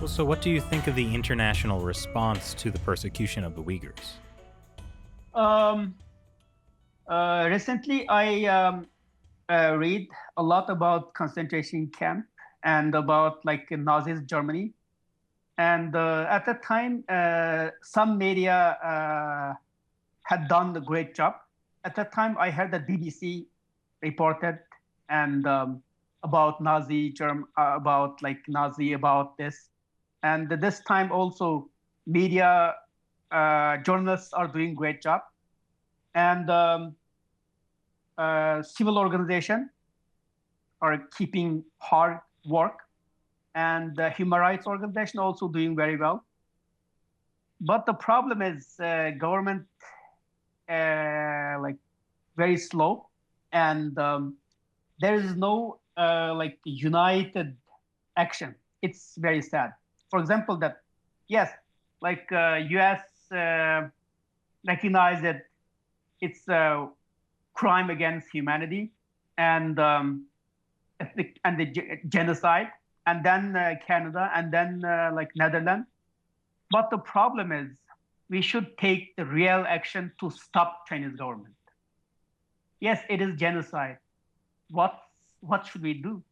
So what do you think of the international response to the persecution of the Uyghurs? Um, Recently, I read a lot about concentration camp and about like Nazi Germany. And at that time, some media had done a great job. At that time, I heard that BBC reported and about about like Nazi, about this. And this time also, media journalists are doing great job. And civil organization are keeping hard work, and the human rights organization also doing very well. But the problem is government like very slow, and there is no like united action. It's very sad. For example, that yes, like U.S. Recognize that it's a crime against humanity and genocide, and then Canada, and then like Netherlands. But the problem is, we should take the real action to stop Chinese government. Yes, it is genocide. What what should we do?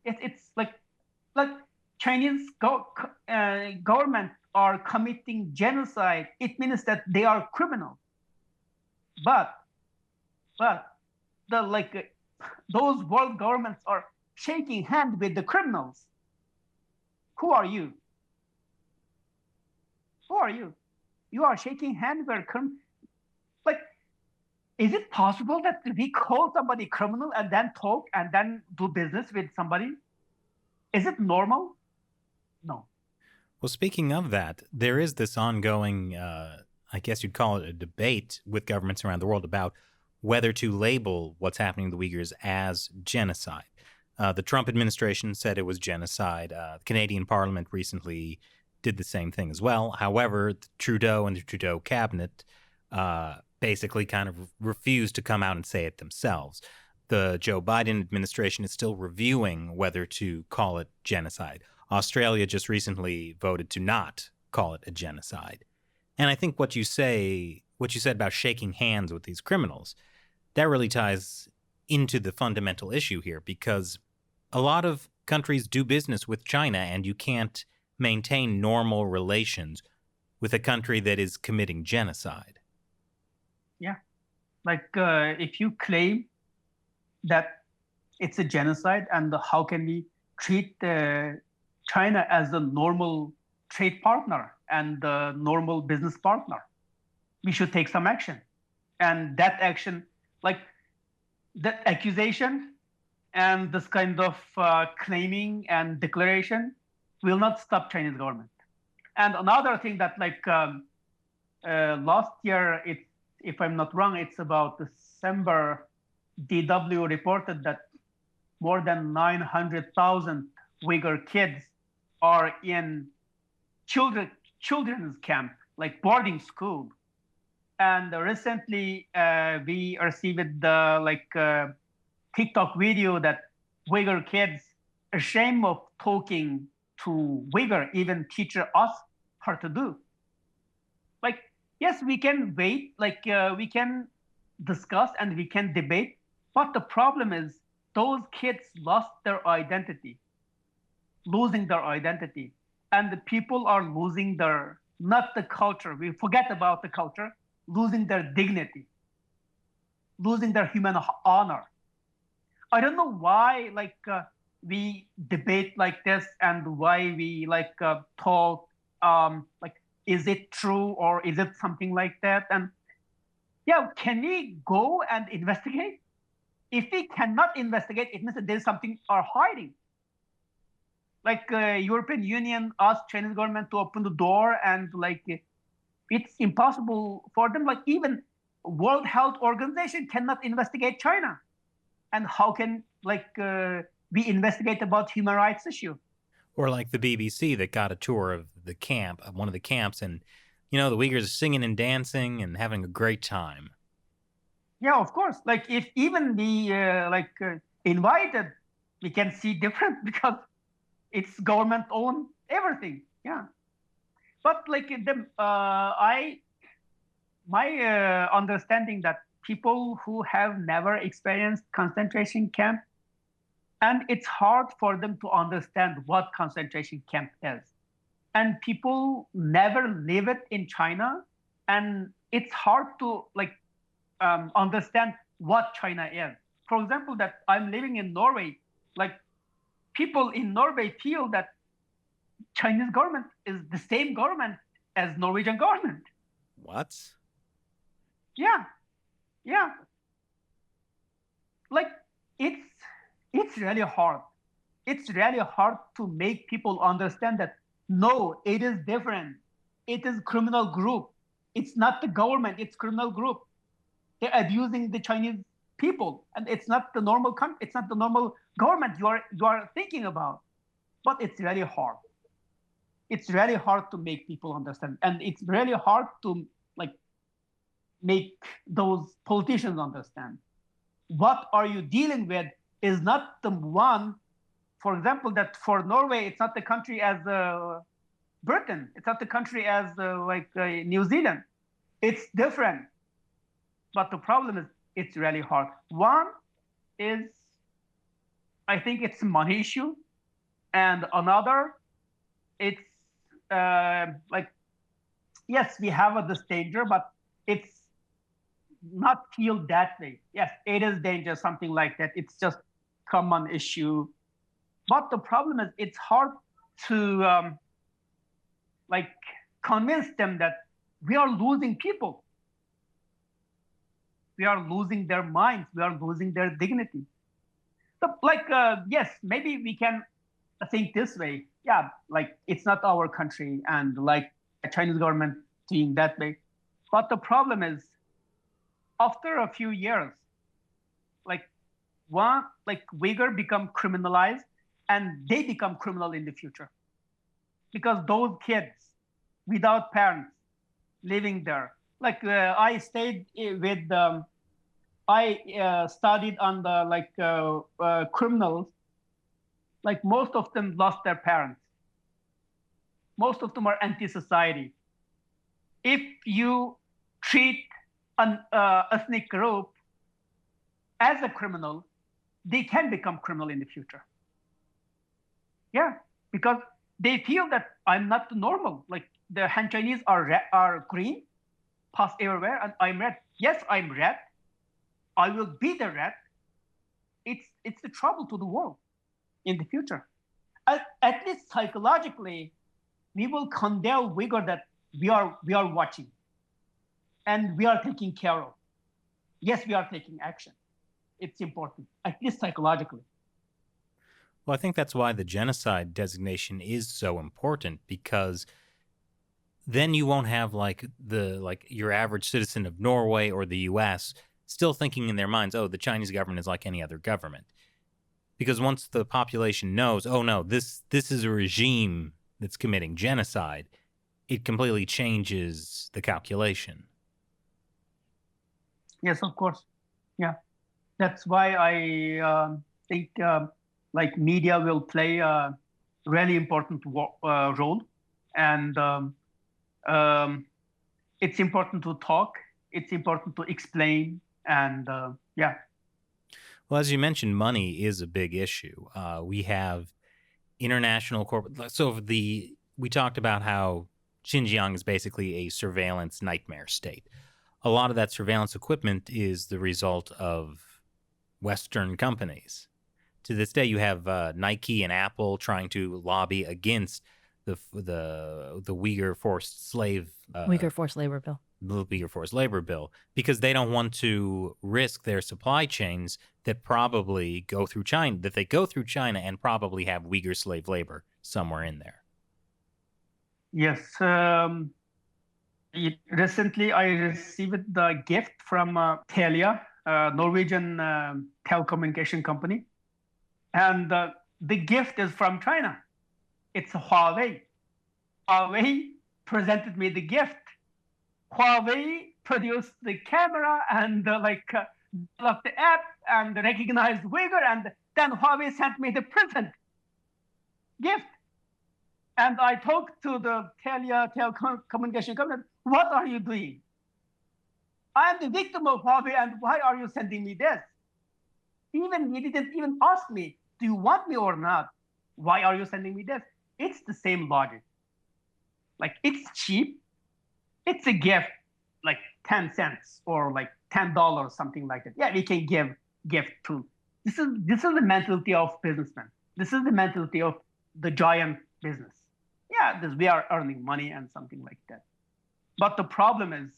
It's like Chinese government are committing genocide. It means that they are criminal. But but the like those world governments are shaking hand with the criminals. Who are you? Who are you? You are shaking hand with like. Is it possible that we call somebody criminal and then talk and then do business with somebody? Is it normal? No. Well, speaking of that, there is this ongoing, I guess you'd call it a debate with governments around the world about whether to label what's happening to the Uyghurs as genocide. The Trump administration said it was genocide. The Canadian Parliament recently did the same thing as well. However, Trudeau and the Trudeau cabinet basically kind of refused to come out and say it themselves. The Joe Biden administration is still reviewing whether to call it genocide. Australia just recently voted to not call it a genocide. And I think what you said about shaking hands with these criminals, that really ties into the fundamental issue here, because a lot of countries do business with China, and you can't maintain normal relations with a country that is committing genocide. Yeah. Like if you claim that it's a genocide, and how can we treat China as a normal trade partner and a normal business partner? We should take some action. And that action, like that accusation and this kind of claiming and declaration will not stop Chinese government. And another thing that like last year, if I'm not wrong, it's about December, DW reported that more than 900,000 Uyghur kids are in children's camp, like boarding school. And recently, we received the TikTok video that Uyghur kids ashamed of talking to Uyghur, even teacher asked her to do. Like, yes, we can wait, we can discuss and we can debate, but the problem is those kids lost their identity, losing their identity, and the people are losing their, not the culture, we forget about the culture, losing their dignity, losing their human honor. I don't know why we debate like this, and why we talk is it true or is it something like that? And yeah, can we go and investigate? If we cannot investigate, it means that there's something are hiding. European Union asked Chinese government to open the door, and it's impossible for them. Like even World Health Organization cannot investigate China. And how can we investigate about human rights issue? Or like the BBC that got a tour of the camp, one of the camps, and the Uyghurs are singing and dancing and having a great time. Yeah, of course. Like if even we invited, we can see different because it's government owned everything. Yeah. But like my understanding that people who have never experienced concentration camp, and it's hard for them to understand what concentration camp is. And people never live it in China, and it's hard to like understand what China is. For example, that I'm living in Norway, like people in Norway feel that Chinese government is the same government as Norwegian government. What? Yeah, yeah. Like it's it's really hard. It's really hard to make people understand that no, it is different. It is criminal group. It's not the government. It's criminal group. They're abusing the Chinese people, and it's not the normal it's not the normal government you are thinking about. But it's really hard. It's really hard to make people understand, and it's really hard to like make those politicians understand. What are you dealing with is not the one, for example, that for Norway, it's not the country as Britain. It's not the country as New Zealand. It's different. But the problem is it's really hard. One is, I think it's a money issue. And another, it's yes, we have this danger, but it's not feel that way. Yes, it is danger, something like that. It's just common issue. But the problem is it's hard to convince them that we are losing people. We are losing their minds. We are losing their dignity. So yes, maybe we can think this way. Yeah, like it's not our country and like the Chinese government doing that way. But the problem is after a few years, Uyghur become criminalized and they become criminal in the future. Because those kids without parents living there, I stayed with, I studied on the criminals, most of them lost their parents. Most of them are anti-society. If you treat an ethnic group as a criminal, they can become criminal in the future. Yeah, because they feel that I'm not normal. Like the Han Chinese are green, pass everywhere, and I'm red. Yes, I'm red. I will be the red. It's the trouble to the world in the future. At least psychologically, we will condemn Uyghur that we are watching, and we are taking care of. Yes, we are taking action. It's important, at least psychologically. Well, I think that's why the genocide designation is so important, because then you won't have your average citizen of Norway or the US still thinking in their minds, oh, the Chinese government is like any other government. Because once the population knows, oh no, this is a regime that's committing genocide, it completely changes the calculation. Yes, of course. Yeah. That's why I think media will play a really important role. And it's important to talk. It's important to explain. And yeah. Well, as you mentioned, money is a big issue. We have international corporate. So we talked about how Xinjiang is basically a surveillance nightmare state. A lot of that surveillance equipment is the result of Western companies. To this day, you have Nike and Apple trying to lobby against the Uyghur forced slave Uyghur forced labor bill. The Uyghur forced labor bill, because they don't want to risk their supply chains that probably go through China, and probably have Uyghur slave labor somewhere in there. Yes. Recently, I received the gift from Telia, Norwegian telecommunication company. And the gift is from China. It's Huawei. Huawei presented me the gift. Huawei produced the camera and developed the app and recognized Uyghur, and then Huawei sent me the present gift. And I talked to the telecommunication company. What are you doing? I am the victim of Huawei, and why are you sending me this? Even he didn't even ask me, do you want me or not? Why are you sending me this? It's the same logic. Like it's cheap. It's a gift, like 10 cents or like $10, something like that. Yeah, we can give gift to. This is the mentality of businessmen. This is the mentality of the giant business. Yeah, we are earning money and something like that. But the problem is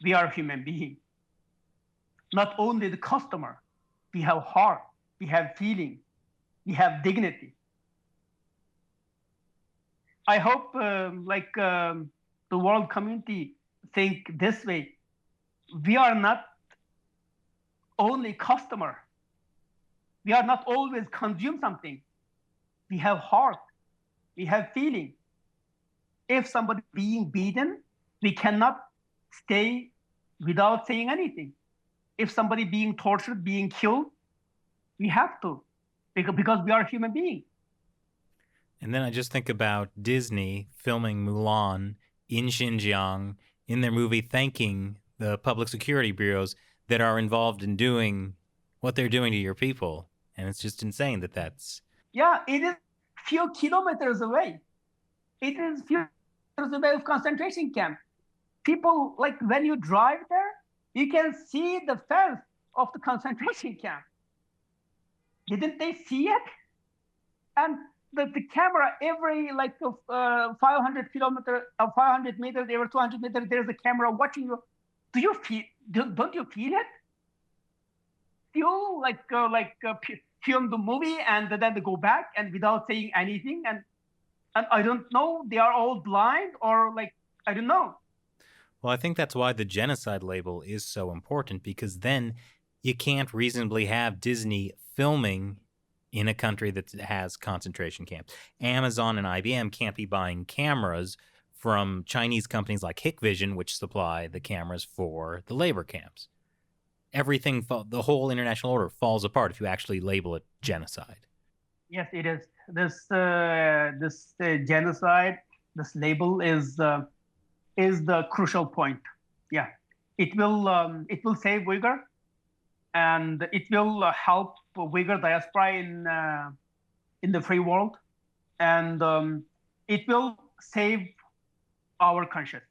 we are human beings. Not only the customer, we have heart, we have feeling, we have dignity. I hope the world community think this way. We are not only customer. We are not always consume something. We have heart. We have feeling. If somebody being beaten, we cannot stay without saying anything. If somebody being tortured, being killed, we have to, because we are human beings. And then I just think about Disney filming Mulan in Xinjiang in their movie, thanking the public security bureaus that are involved in doing what they're doing to your people. And it's just insane that that's. Yeah, it is few kilometers away. It is few kilometers away of concentration camp. People, like when you drive there, you can see the fence of the concentration camp. Didn't they see it? And the camera every 500 kilometers, 500 meters, every 200 meters, there's a camera watching you. Do you feel? Don't you feel it? You film the movie and then they go back and without saying anything, and I don't know, they are all blind or like I don't know. Well, I think that's why the genocide label is so important, because then you can't reasonably have Disney filming in a country that has concentration camps. Amazon and IBM can't be buying cameras from Chinese companies like Hikvision, which supply the cameras for the labor camps. Everything, the whole international order falls apart if you actually label it genocide. Yes, it is. This genocide, this label is the crucial point. Yeah, it will save Uyghur, and it will help Uyghur diaspora in the free world, and it will save our conscience.